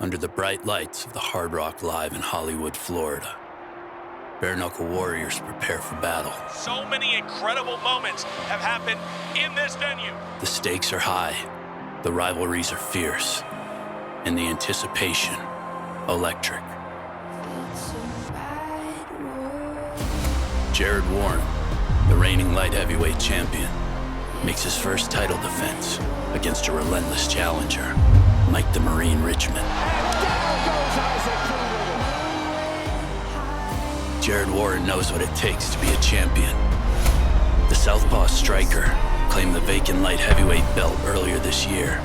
under the bright lights of the Hard Rock Live in Hollywood, Florida. Bare-knuckle warriors prepare for battle. So many incredible moments have happened in this venue. The stakes are high, the rivalries are fierce, and the anticipation electric. Jared Warren, the reigning light heavyweight champion, makes his first title defense against a relentless challenger, Mike the Marine Richman. Jared Warren knows what it takes to be a champion. The Southpaw striker claimed the vacant light heavyweight belt earlier this year,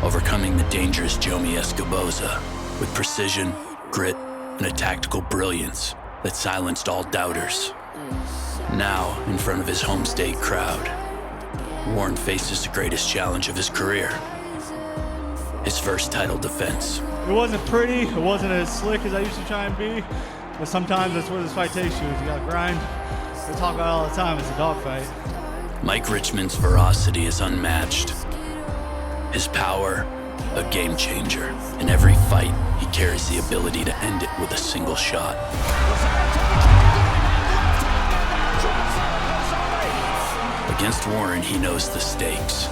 overcoming the dangerous Jomi Escoboza with precision, grit, and a tactical brilliance that silenced all doubters. Now, in front of his home state crowd, Warren faces the greatest challenge of his career. His first title defense. It wasn't pretty, it wasn't as slick as I used to try and be, but sometimes that's what this fight takes you, is you gotta grind. We talk about it all the time, it's a dogfight. Mike Richman's ferocity is unmatched. His power, a game changer. In every fight, he carries the ability to end it with a single shot. Against Warren, he knows the stakes,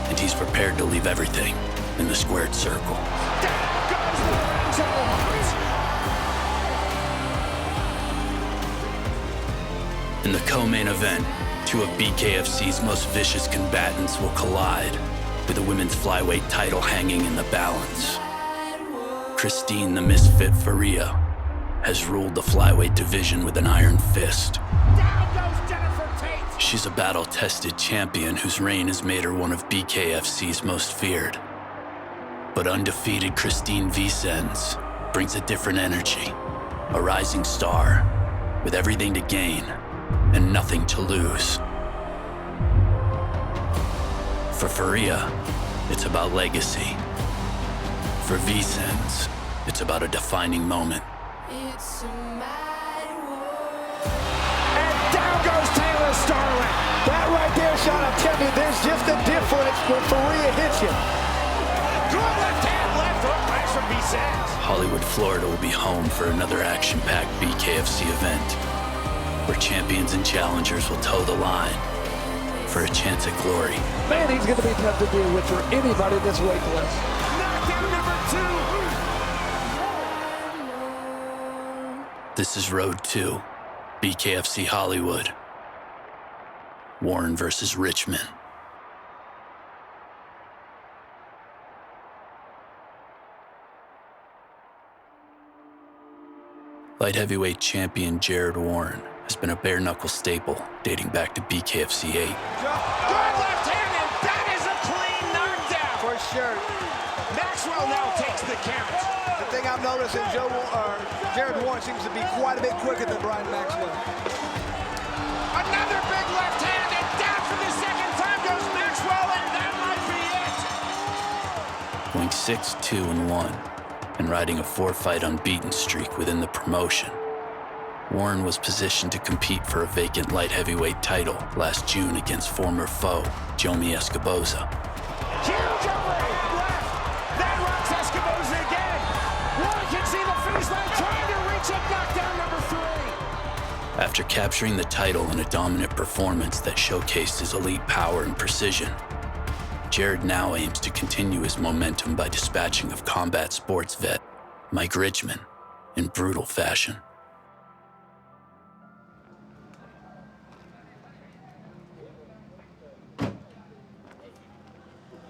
and he's prepared to leave everything in the squared circle. In the co-main event, two of BKFC's most vicious combatants will collide, with the women's flyweight title hanging in the balance. Christine the Misfit Ferea has ruled the flyweight division with an iron fist. She's a battle-tested champion whose reign has made her one of BKFC's most feared. But undefeated Christine Vicens brings a different energy, a rising star with everything to gain and nothing to lose. For Ferea, it's about legacy. For Vicens, it's about a defining moment. Starling. That right there, Sean, I'm telling you, there's just a difference when Ferea hits you. Good left hand, left hook, nice from Vicens. Hollywood, Florida will be home for another action-packed BKFC event, where champions and challengers will toe the line for a chance at glory. Man, he's going to be tough to deal with for anybody in this weight class. Knockdown number 2. This is Road 2, BKFC Hollywood. Warren versus Richman. Light heavyweight champion Jared Warren has been a bare-knuckle staple dating back to BKFC 8. Good left hand, and that is a clean knockdown. For sure. Maxwell now takes the count. The thing I'm noticing, Jared Warren seems to be quite a bit quicker than Bryan Maxwell. Another big left hand, and down for the second time goes Maxwell, and that might be it. Going 6-2-1 and riding a 4-fight unbeaten streak within the promotion, Warren was positioned to compete for a vacant light heavyweight title last June against former foe Jomi Escoboza. Huge overhand left. That rocks Escoboza again. Warren can see the finish line, trying to reach up knockdown number 3. After capturing the title in a dominant performance that showcased his elite power and precision, Jared now aims to continue his momentum by dispatching of combat sports vet Mike Richman in brutal fashion.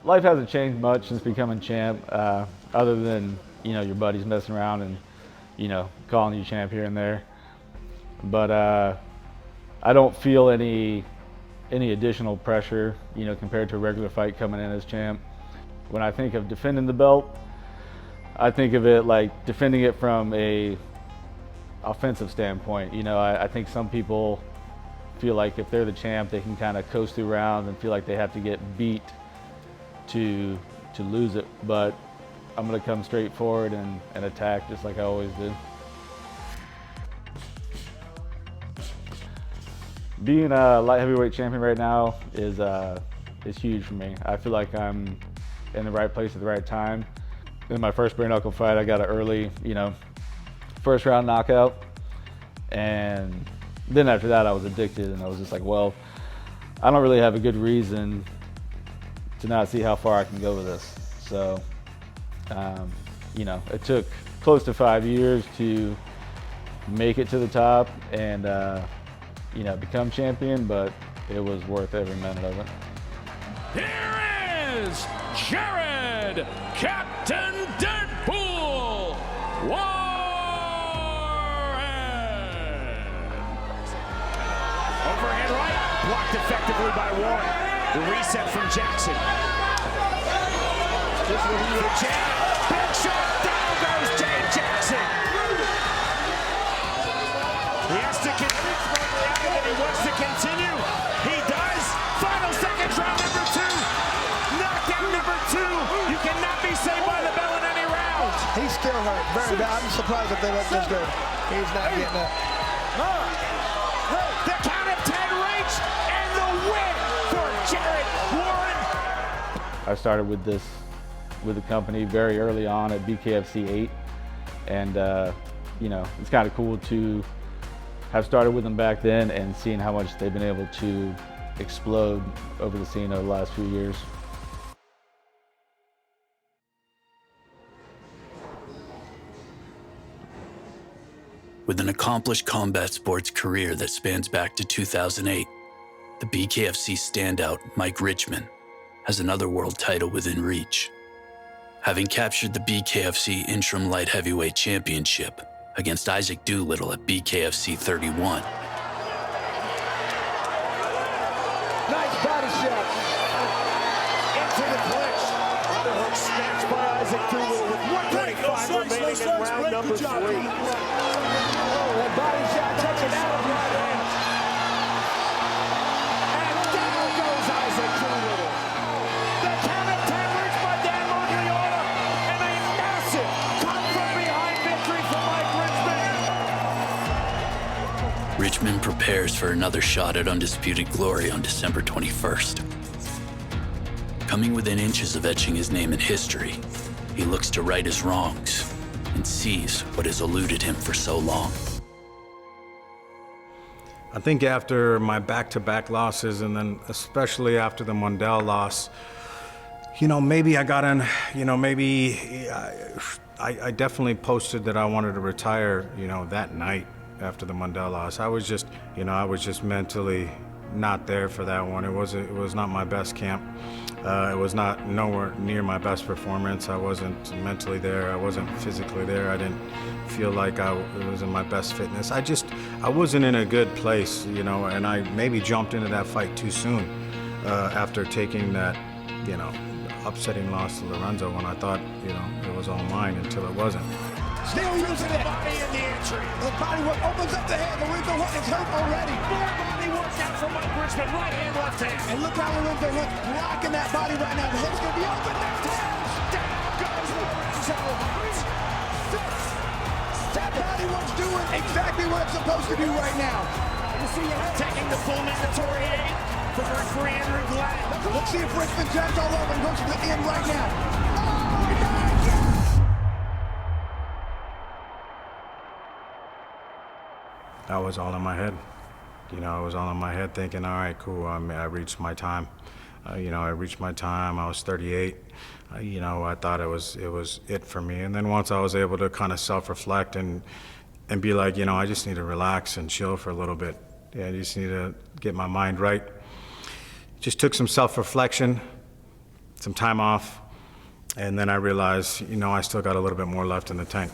Life hasn't changed much since becoming champ, other than, your buddies messing around and, calling you champ here and there. But I don't feel any additional pressure, compared to a regular fight coming in as champ. When I think of defending the belt, I think of it like defending it from a offensive standpoint. I think some people feel like if they're the champ, they can kind of coast through rounds and feel like they have to get beat to lose it. But I'm going to come straight forward and attack just like I always do. Being a light heavyweight champion right now is huge for me. I feel like I'm in the right place at the right time. in my first bare knuckle fight, I got an early, first round knockout. And then after that, I was addicted, and I was just like, well, I don't really have a good reason to not see how far I can go with this. So, it took close to 5 years to make it to the top and, become champion, but it was worth every minute of it. Here is Jared, Captain Deadpool, Overhead right, blocked effectively by Warren. The reset from Jackson. The jab, big shot, down goes Jay Jackson. He has to he wants to continue. He does. Final seconds, round number 2. Knockdown number 2. You cannot be saved by the bell in any round. He's still hurt very bad. I'm surprised if they let this go. He's not getting up. The count of 10 reached, and the win for Jared Warren. I started with the company very early on at BKFC 8, and it's kind of cool to have started with them back then and seeing how much they've been able to explode over the scene over the last few years. With an accomplished combat sports career that spans back to 2008, the BKFC standout, Mike Richman, has another world title within reach. Having captured the BKFC Interim Light Heavyweight Championship against Isaac Doolittle at BKFC 31. Nice body shot. Into the clinch. Underhook snatched by Isaac Doolittle with 1:35 remaining in round number 3. That body shot takes it out of right hand. And down goes Isaac Doolittle. The count of 10 reached by Dan Murgliota, and a massive come-from-behind victory for Mike Richman. Richman prepares for another shot at undisputed glory on December 21st. Coming within inches of etching his name in history, he looks to right his wrongs and sees what has eluded him for so long. I think after my back-to-back losses, and then especially after the Mundell loss, maybe I got in, I definitely posted that I wanted to retire, that night after the Mundell loss. I was just mentally not there for that one. It was not my best camp. It was nowhere near my best performance. I wasn't mentally there. I wasn't physically there. I didn't feel like I was in my best fitness. I wasn't in a good place, and I maybe jumped into that fight too soon after taking that, upsetting loss to Lorenzo when I thought, it was all mine until it wasn't. Still using it. Body in the entry. The body work opens up the head. Lorenzo is hurt already. More body work out from Mike Richman. Right hand, left hand. And look how Lorenzo looks blocking that body right now. The head's going to be open. Left hand. Down goes Lorenzo. That body work's doing exactly what it's supposed to do right now. Taking the full mandatory aid from referee Andrew Gladden. Let's see if Richman jumps all over and goes to the end right now. That was all in my head. It was all in my head thinking, all right, cool, I reached my time. I reached my time, I was 38. I thought it was it for me. And then once I was able to kind of self-reflect and be like, I just need to relax and chill for a little bit. I just need to get my mind right. Just took some self-reflection, some time off, and then I realized, I still got a little bit more left in the tank.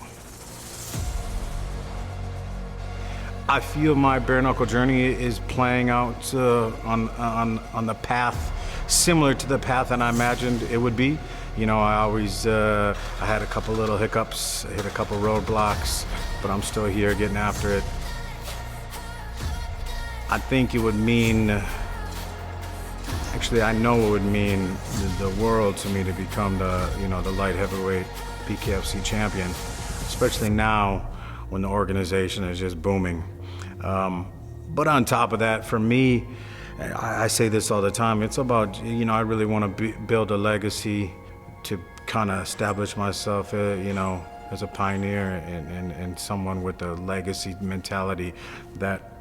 I feel my bare knuckle journey is playing out on the path similar to the path that I imagined it would be. I had a couple little hiccups, hit a couple roadblocks, but I'm still here getting after it. I think it would mean, actually I know it would mean the world to me to become the light heavyweight BKFC champion, especially now when the organization is just booming. But on top of that, for me, I say this all the time, it's about, I really want to build a legacy to kind of establish myself, you know, as a pioneer and someone with a legacy mentality that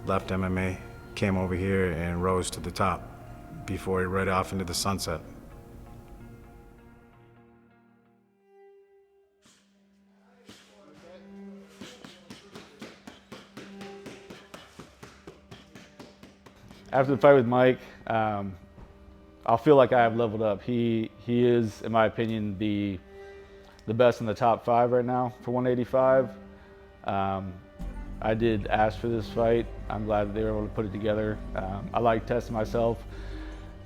left MMA, came over here and rose to the top before he read off into the sunset. After the fight with Mike, I'll feel like I have leveled up. He is, in my opinion, the best in the top 5 right now for 185. I did ask for this fight. I'm glad that they were able to put it together. I like testing myself.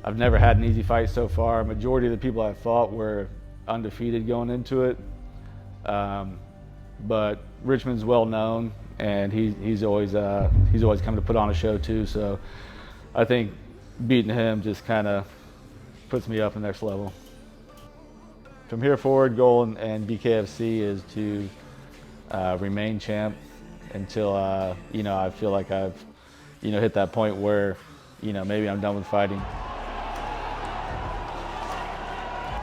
I've never had an easy fight so far. Majority of the people I fought were undefeated going into it. But Richman's well known, and he's always come to put on a show too. So I think beating him just kind of puts me up the next level. From here forward, goal and BKFC is to remain champ until you know, I feel like I've, you know, hit that point where, you know, maybe I'm done with fighting.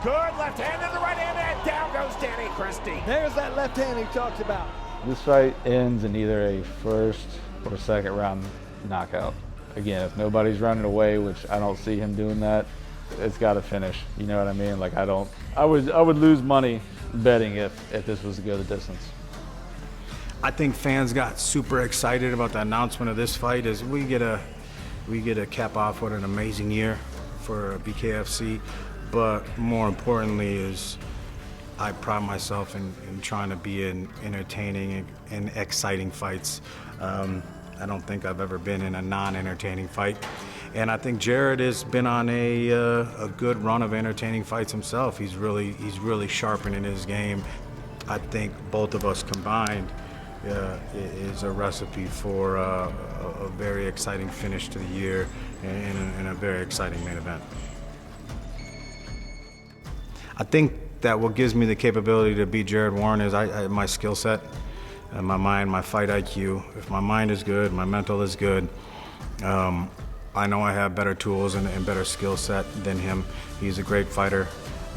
Good left hand and the right hand, and down goes Danny Christie. There's that left hand he talked about. This fight ends in either a first or second round knockout. Again, if nobody's running away, which I don't see him doing that, it's got to finish. You know what I mean? Like I would lose money betting if this was to go the distance. I think fans got super excited about the announcement of this fight as we get a cap off what an amazing year for BKFC, but more importantly is I pride myself in trying to be in entertaining and exciting fights. I don't think I've ever been in a non-entertaining fight. And I think Jared has been on a good run of entertaining fights himself. He's really sharpening his game. I think both of us combined is a recipe for a very exciting finish to the year and a very exciting main event. I think that what gives me the capability to beat Jared Warren is my skill set, my mind, my fight IQ. If my mind is good, my mental is good, I know I have better tools and better skill set than him. He's a great fighter,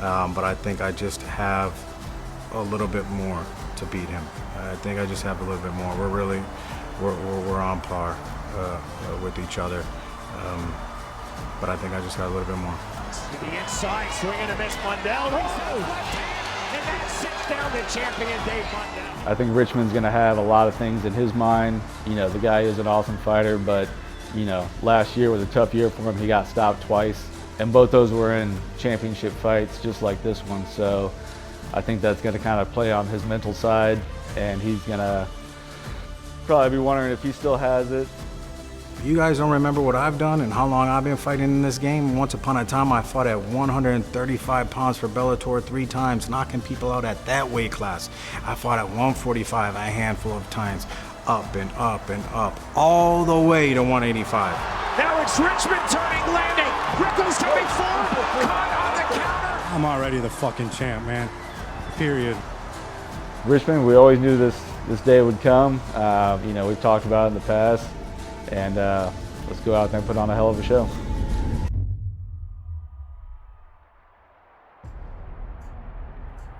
but I think I just have a little bit more to beat him. I think I just have a little bit more. We're on par with each other, but I think I just got a little bit more. To the inside, swing and a miss, Mundell. And that sits down the champion, Dave Mundell. I think Richman's going to have a lot of things in his mind. You know, the guy is an awesome fighter, but, you know, last year was a tough year for him. He got stopped twice, and both those were in championship fights, just like this one. So I think that's going to kind of play on his mental side, and he's going to probably be wondering if he still has it. You guys don't remember what I've done and how long I've been fighting in this game? Once upon a time, I fought at 135 pounds for Bellator 3 times, knocking people out at that weight class. I fought at 145 a handful of times, up and up and up, all the way to 185. Now it's Richman turning, landing. Rico's coming forward, caught on the counter. I'm already the fucking champ, man. Period. Richman, we always knew this day would come. You know, we've talked about it in the past. And let's go out there and put on a hell of a show.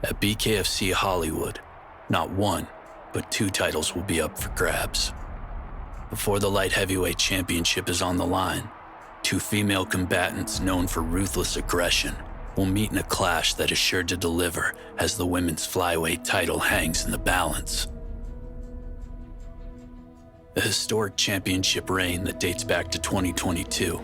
At BKFC Hollywood, not 1, but 2 titles will be up for grabs. Before the light heavyweight championship is on the line, 2 female combatants known for ruthless aggression will meet in a clash that is sure to deliver as the women's flyweight title hangs in the balance. A historic championship reign that dates back to 2022.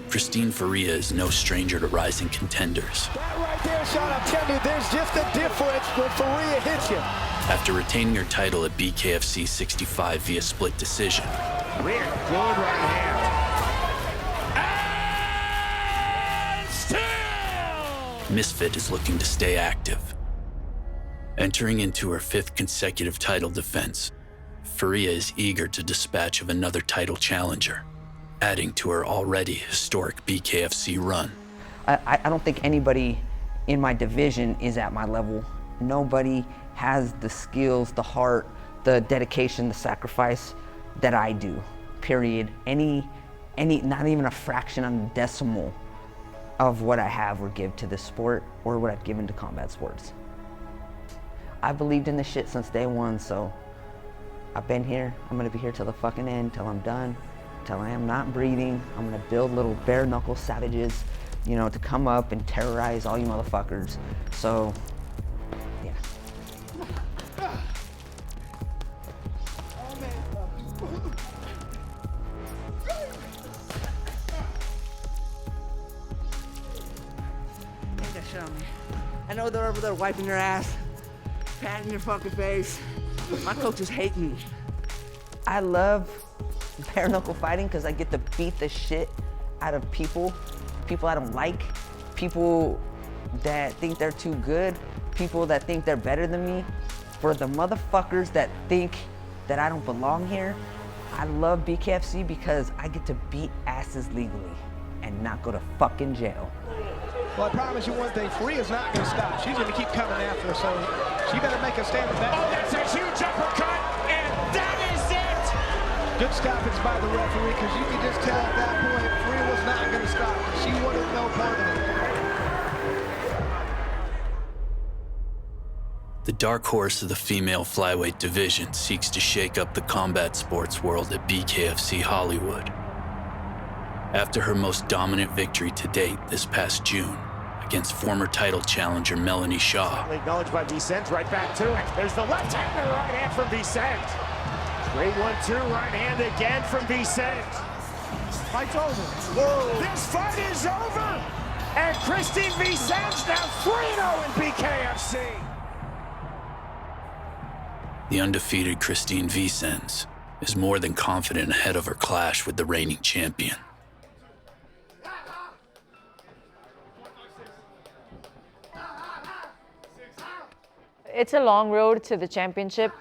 Christine Ferea is no stranger to rising contenders. That right there, Sean, I'm telling you, there's just a difference when Ferea hits you. After retaining her title at BKFC 65 via split decision, Weird, good right hand. And still! Misfit is looking to stay active. Entering into her 5th consecutive title defense, Ferea is eager to dispatch of another title challenger, adding to her already historic BKFC run. I don't think anybody in my division is at my level. Nobody has the skills, the heart, the dedication, the sacrifice that I do, period. Not even a fraction on the decimal of what I have or give to this sport or what I've given to combat sports. I believed in this shit since day one, so I've been here. I'm gonna be here till the fucking end, till I'm done, till I am not breathing. I'm gonna build little bare knuckle savages, you know, to come up and terrorize all you motherfuckers. So, yeah. Take that shit on me. I know they're over there wiping their ass, patting your fucking face. My coaches hate me. I love bare knuckle fighting because I get to beat the shit out of people I don't like, people that think they're too good, people that think they're better than me. For the motherfuckers that think that I don't belong here, I love BKFC because I get to beat asses legally and not go to fucking jail. Well, I promise you one thing, Ferea's not going to stop. She's going to keep coming after her, so she better make a stand with that. Oh, that's a huge uppercut, and that is it! Good stoppage by the referee, because you can just tell at that point, Ferea was not going to stop. She wanted no part of it. The dark horse of the female flyweight division seeks to shake up the combat sports world at BKFC Hollywood. After her most dominant victory to date this past June against former title challenger Melanie Shaw. Acknowledged by Vicens, right back to it. There's the left hand and the right hand from Vicens. Great 1-2, right hand again from Vicens. Fight's over. Whoa. This fight is over! And Christine Vicens now 3-0 in BKFC. The undefeated Christine Vicens is more than confident ahead of her clash with the reigning champion. It's a long road to the championship.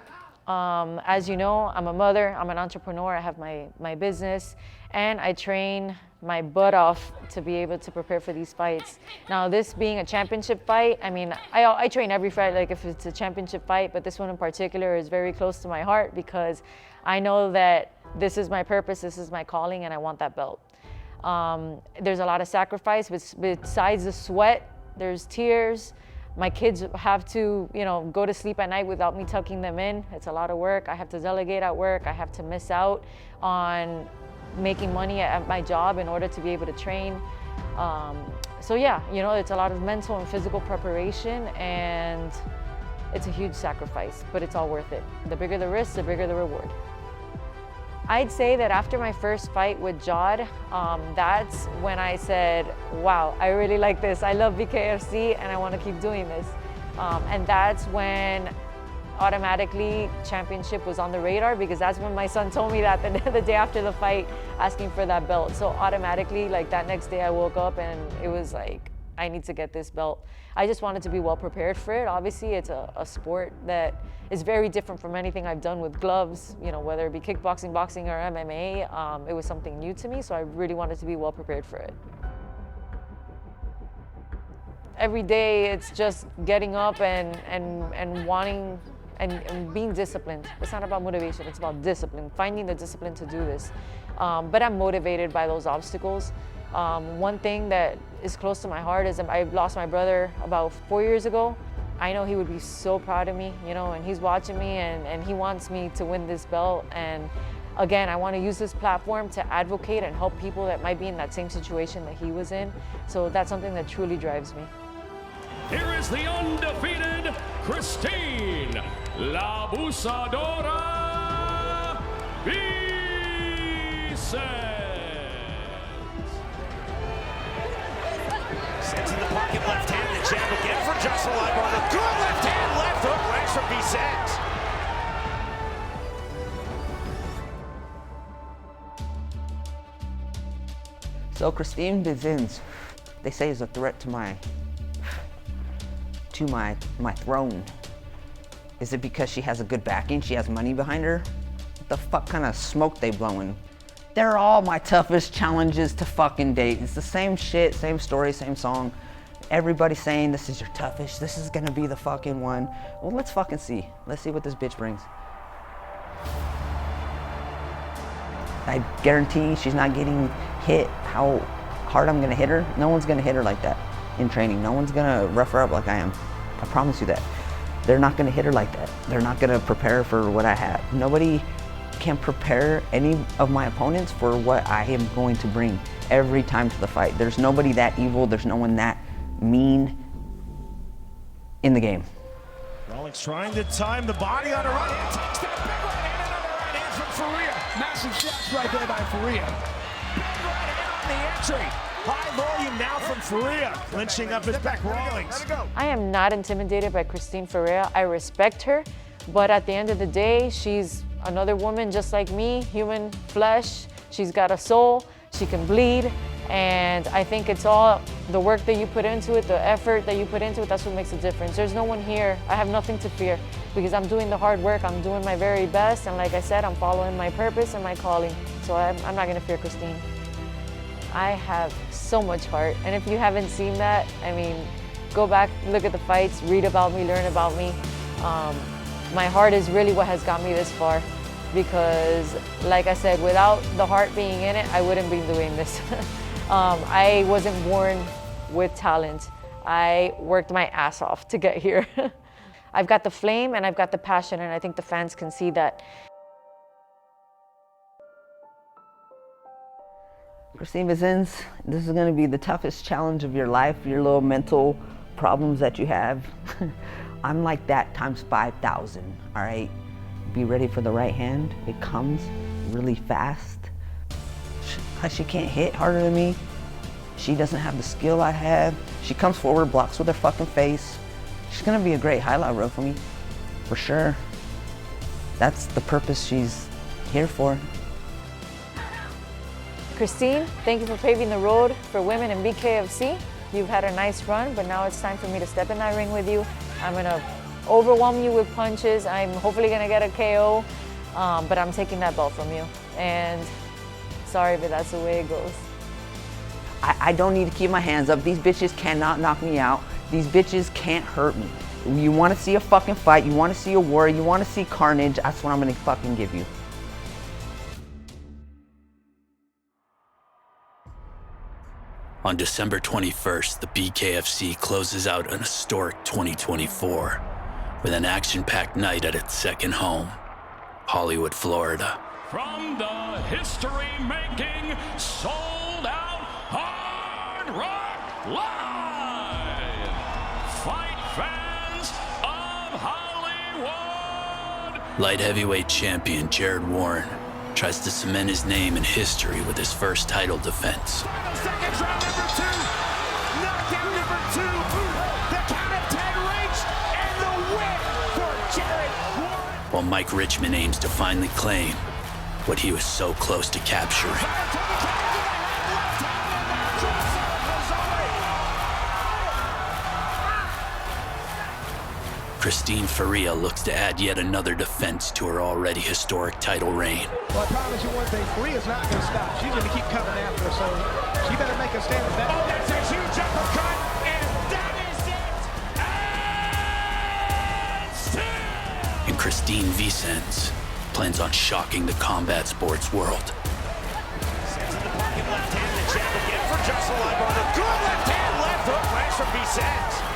As you know, I'm a mother, I'm an entrepreneur, I have my business, and I train my butt off to be able to prepare for these fights. Now, this being a championship fight, I mean, I train every fight like if it's a championship fight, but this one in particular is very close to my heart because I know that this is my purpose, this is my calling, and I want that belt. There's a lot of sacrifice. Besides the sweat, there's tears. My kids have to, you know, go to sleep at night without me tucking them in. It's a lot of work. I have to delegate at work. I have to miss out on making money at my job in order to be able to train. So yeah, you know, it's a lot of mental and physical preparation, and it's a huge sacrifice, but it's all worth it. The bigger the risk, the bigger the reward. I'd say that after my first fight with Jod, that's when I said, wow, I really like this. I love BKFC and I want to keep doing this. And that's when automatically championship was on the radar, because that's when my son told me that the day after the fight, asking for that belt. So automatically, like that next day I woke up and it was like, I need to get this belt. I just wanted to be well prepared for it. Obviously, it's a sport that is very different from anything I've done with gloves, you know, whether it be kickboxing, boxing, or MMA. It was something new to me, so I really wanted to be well prepared for it. Every day, it's just getting up and wanting and being disciplined. It's not about motivation, it's about discipline, finding the discipline to do this. But I'm motivated by those obstacles. One thing that is close to my heart is I lost my brother about 4 years ago. I know he would be so proud of me, you know, and he's watching me and he wants me to win this belt. And again, I want to use this platform to advocate and help people that might be in that same situation that he was in. So that's something that truly drives me. Here is the undefeated Christine La Busadora Vicens. Sends in the pocket, left hand, the jab again for Justin Levi. A good left hand, left hook, lands from Vicens. So Christine Vicens, they say, is a threat to my throne. Is it because she has a good backing? She has money behind her? What the fuck kind of smoke they blowing? They're all my toughest challenges to fucking date. It's the same shit, same story, same song. Everybody's saying this is your toughest, this is gonna be the fucking one. Well, let's fucking see. Let's see what this bitch brings. I guarantee she's not getting hit how hard I'm gonna hit her. No one's gonna hit her like that in training. No one's gonna rough her up like I am. I promise you that. They're not gonna hit her like that. They're not gonna prepare her for what I have. Nobody can prepare any of my opponents for what I am going to bring every time to the fight. There's nobody that evil. There's no one that mean in the game. Rawlings trying to time the body on the right hand. Takes that big right hand, another right hand from Ferea. Massive shots right there by Ferea. Big right hand on the entry. High volume now from Ferea. Clinching up his back, Rawlings. I am not intimidated by Christine Ferea. I respect her, but at the end of the day, she's another woman just like me, human flesh. She's got a soul, she can bleed, and I think it's all the work that you put into it, the effort that you put into it, that's what makes a difference. There's no one here, I have nothing to fear because I'm doing the hard work, I'm doing my very best, and like I said, I'm following my purpose and my calling. So I'm not gonna fear Christine. I have so much heart, and if you haven't seen that, I mean, go back, look at the fights, read about me, learn about me. My heart is really what has got me this far because, like I said, without the heart being in it, I wouldn't be doing this. I wasn't born with talent. I worked my ass off to get here. I've got the flame and I've got the passion, and I think the fans can see that. Christine Vicens, this is gonna be the toughest challenge of your life, your little mental problems that you have. I'm like that times 5,000, all right? Be ready for the right hand. It comes really fast. She can't hit harder than me. She doesn't have the skill I have. She comes forward, blocks with her fucking face. She's gonna be a great highlight reel for me, for sure. That's the purpose she's here for. Christine, thank you for paving the road for women in BKFC. You've had a nice run, but now it's time for me to step in that ring with you. I'm gonna overwhelm you with punches. I'm hopefully gonna get a KO, but I'm taking that belt from you. And sorry, but that's the way it goes. I don't need to keep my hands up. These bitches cannot knock me out. These bitches can't hurt me. You wanna see a fucking fight, you wanna see a war, you wanna see carnage, that's what I'm gonna fucking give you. On December 21st, the BKFC closes out an historic 2024 with an action-packed night at its second home, Hollywood, Florida. From the history-making, sold-out Hard Rock Live, fight fans of Hollywood. Light heavyweight champion Jared Warren tries to cement his name in history with his first title defense. Final seconds, round number 2. Knockdown number 2. The count of 10 reached, and the win for Jared Warren. While Mike Richman aims to finally claim what he was so close to capturing. Christine Ferea looks to add yet another defense to her already historic title reign. Well, I promise you one thing, Ferea's not going to stop. She's going to keep coming after her, so she better make a stand with that. Oh, that's a huge uppercut, and that is it! And And Christine Vicens plans on shocking the combat sports world. Sends in the pocket left hand, the jab again for Justin Levi. Good left hand, left hook, lands from Vicens.